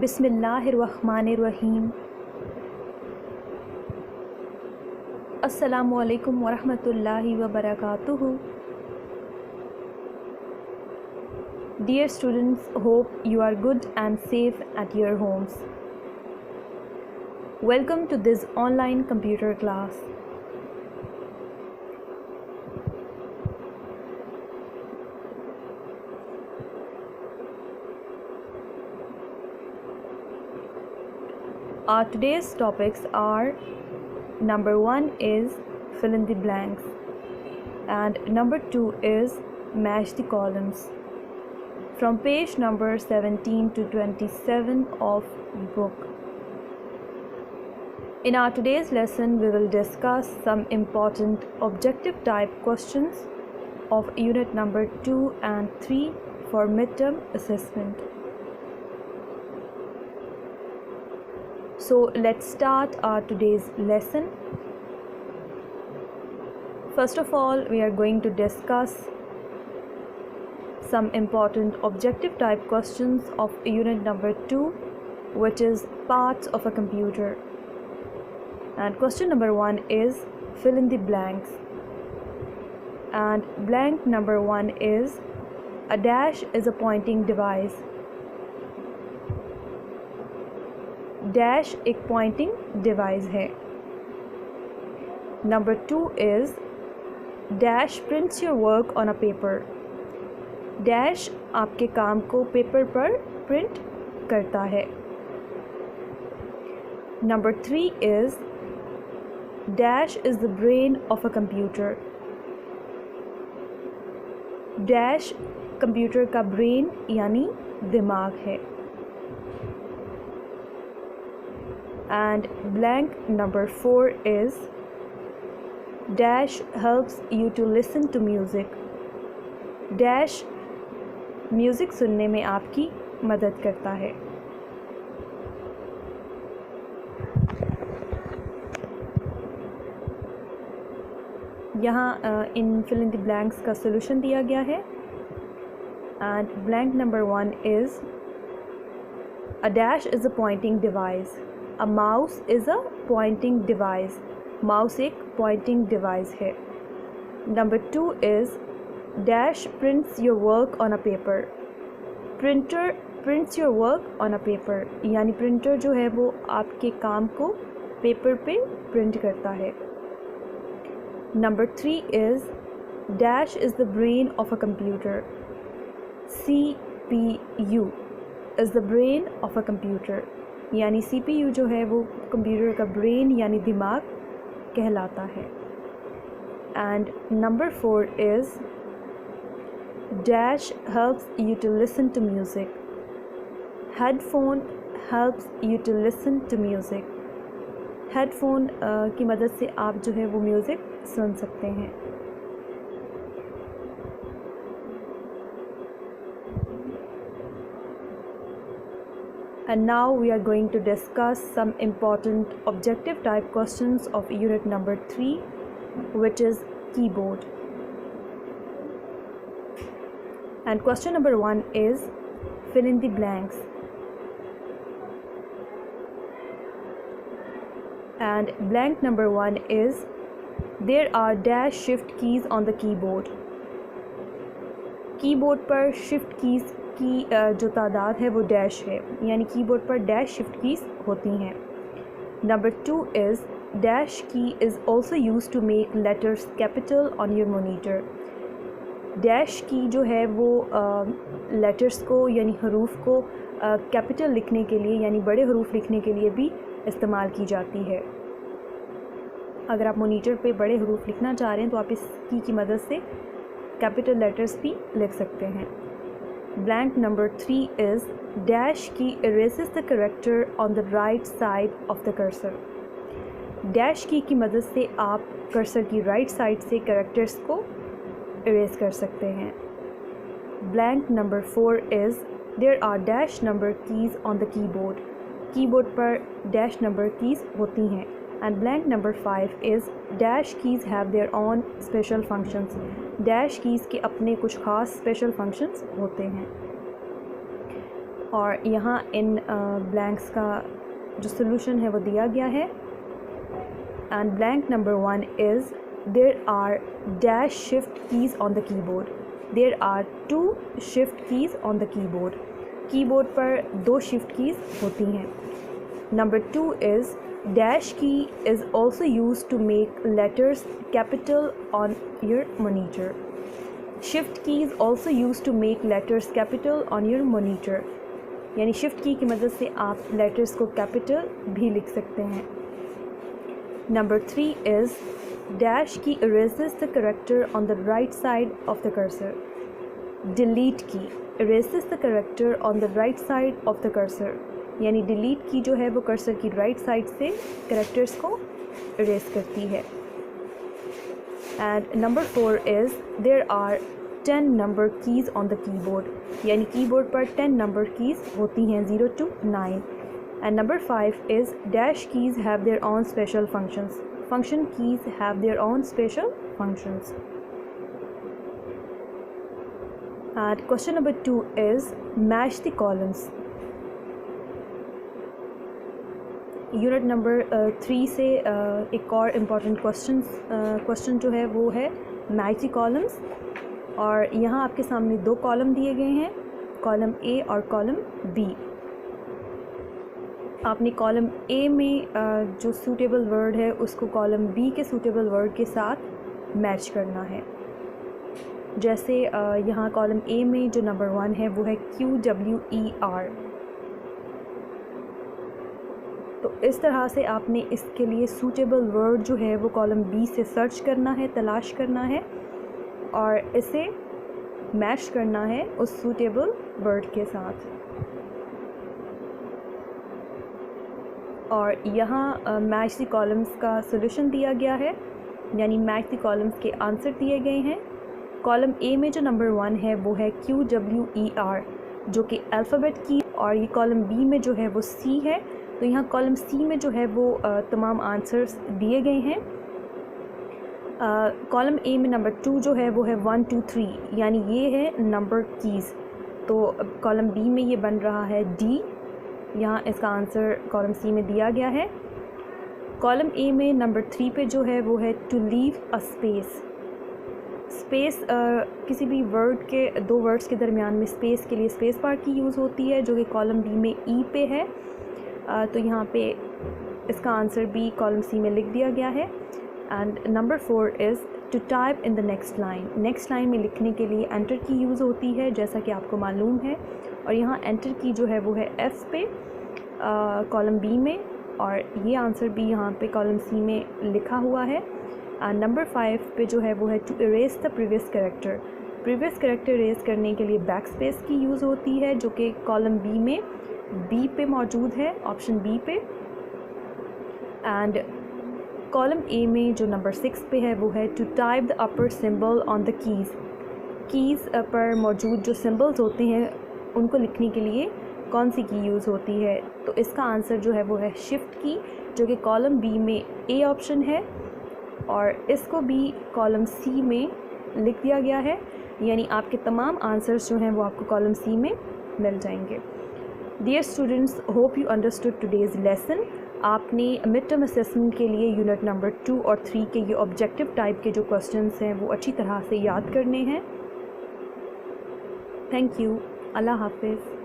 बिस्मिल्लाहिर्रहमानिर्रहीम। अस्सलामु अलैकुम वरहमतुल्लाहि वबरकातुहू। Dear students, hope you are good and safe at your homes. Welcome to this online computer class. Our today's topics are: number 1 is fill in the blanks, and number 2 is match the columns. From page number 17 to 27 of book. In our today's lesson, we will discuss some important objective type questions of unit number 2 and 3 for midterm assessment. So let's start our today's lesson. First of all, we are going to discuss some important objective type questions of unit number 2, which is parts of a computer. And question number 1 is fill in the blanks. And blank number 1 is: a dash is a pointing device. Dash एक pointing device है. Number 2 is dash prints your work on a paper. Dash आपके काम को paper पर print करता है. Number 3 is dash is the brain of a computer. Dash computer का brain यानी दिमाग है. And blank number 4 is dash helps you to listen to music. Dash music सुनने में आपकी मदद करता है. यहाँ इन फिल इन द ब्लैंक्स का सोल्यूशन दिया गया है. And blank number 1 is a dash is a pointing device. A mouse is a pointing device. Mouse एक pointing device है. Number 2 is dash prints your work on a paper. Printer prints your work on a paper. यानी printer जो है वो आपके काम को paper पे प्रिंट करता है. Number 3 is dash is the brain of a computer. CPU is the brain of a computer. यानी CPU जो है वो कंप्यूटर का ब्रेन यानी दिमाग कहलाता है. And number 4 is dash helps you to listen to music. Headphone helps you to listen to music. Headphone की मदद से आप जो है वो म्यूज़िक सुन सकते हैं. And now we are going to discuss some important objective type questions of unit number 3, which is keyboard. And question number 1 is fill in the blanks. And blank number 1 is there are dash shift keys on the keyboard. Keyboard पर shift keys की जो तादाद है वो dash है, यानी keyboard पर dash shift keys होती हैं. Number 2 is dash key is also use to make letters capital on your monitor. Dash key जो है वो लेटर्स को यानी हरूफ को कैपिटल लिखने के लिए यानी बड़े हरूफ लिखने के लिए भी इस्तेमाल की जाती है. अगर आप मोनीटर पे बड़े हरूफ लिखना चाह रहे हैं तो आप इस की मदद से कैपिटल लेटर्स भी लिख सकते हैं. Blank number 3 is dash key erases the character on the right side of the cursor. Dash की मदद से आप कर्सर की राइट साइड से कैरेक्टर्स को इरेज कर सकते हैं. Blank number 4 is there are dash number keys on the keyboard. Keyboard पर डैश नंबर कीज़ होती हैं. And blank number 5 is dash keys have their own special functions. Dash keys के अपने कुछ ख़ास स्पेशल फंक्शंस होते हैं. और यहाँ इन ब्लैंक्स का जो सोल्यूशन है वो दिया गया है। And blank number 1 is there are dash shift keys on the keyboard. There are 2 shift keys on the keyboard. Keyboard पर 2 शिफ्ट कीज़ होती हैं। Number 2 is dash key is also used to make letters capital on your monitor. Shift key is also used to make letters capital on your monitor. यानी shift key की मदद से आप letters को capital भी लिख सकते हैं। Number 3 is dash key erases the character on the right side of the cursor. Delete key erases the character on the right side of the cursor. यानी डिलीट की जो है वो कर्सर की राइट साइड से characters को erase करती है। And number 4 is there are 10 number keys on the keyboard. यानी कीबोर्ड पर 10 नंबर कीज़ होती हैं 0 to 9। And number 5 is dash keys have their own special functions. Function keys have their own special functions. And question number 2 is match the columns. Unit number 3 से एक और important question जो है वो है match the columns. और यहाँ आपके सामने 2 कॉलम दिए गए हैं, कॉलम ए और कॉलम बी। आपने कॉलम ए में जो सूटेबल वर्ड है उसको कॉलम बी के सूटेबल वर्ड के साथ मैच करना है। जैसे यहाँ कॉलम ए में जो नंबर 1 है वो है QWER। तो इस तरह से आपने इसके लिए सूटेबल वर्ड जो है वो कॉलम बी से सर्च करना है, तलाश करना है और इसे मैच करना है उस सूटेबल वर्ड के साथ। और यहाँ मैच द कॉलम्स का सोल्यूशन दिया गया है, यानी मैच द कॉलम्स के आंसर दिए गए हैं। कॉलम ए में जो नंबर 1 है वो है QWER जो कि अल्फ़ाबेट की, और ये कॉलम बी में जो है वो सी है। तो यहाँ कॉलम सी में जो है वो तमाम आंसर्स दिए गए हैं। कॉलम ए में नंबर 2 जो है वो है 1 2 3, यानी ये है नंबर कीज़। तो कॉलम बी में ये बन रहा है डी। यहाँ इसका आंसर कॉलम सी में दिया गया है। कॉलम ए में नंबर 3 पे जो है वो है to leave a space. Space किसी भी वर्ड के 2 वर्ड्स के दरमियान में स्पेस के लिए स्पेस बार की यूज़ होती है, जो कि कॉलम बी में ई पे है। तो यहाँ पे इसका आंसर भी कॉलम सी में लिख दिया गया है। And number 4 is to type in the next line. Next line में लिखने के लिए एंटर की यूज़ होती है, जैसा कि आपको मालूम है। और यहाँ एंटर की जो है वो है एफ पे कॉलम बी में, और ये आंसर भी यहाँ पे कॉलम सी में लिखा हुआ है। एंड नंबर 5 पे जो है वो है to erase the previous character. Previous character erase करने के लिए बैक स्पेस की यूज़ होती है, जो कि कॉलम बी में बी पे मौजूद है, ऑप्शन बी पे। एंड कॉलम ए में जो नंबर 6 पे है वो है to type the upper symbol on the keys. Keys पर मौजूद जो सिंबल्स होते हैं उनको लिखने के लिए कौन सी की यूज़ होती है। तो इसका आंसर जो है वो है शिफ्ट की, जो कि कॉलम बी में ए ऑप्शन है, और इसको भी कॉलम सी में लिख दिया गया है। यानी आपके तमाम आंसर्स जो हैं वो आपको कॉलम सी में मिल जाएंगे। Dear students, hope you understood today's lesson. आपने मिड टर्म असेसमेंट के लिए यूनिट नंबर 2 और 3 के ये ऑब्जेक्टिव टाइप के जो क्वेश्चंस हैं वो अच्छी तरह से याद करने हैं। Thank you. अल्लाह हाफिज़।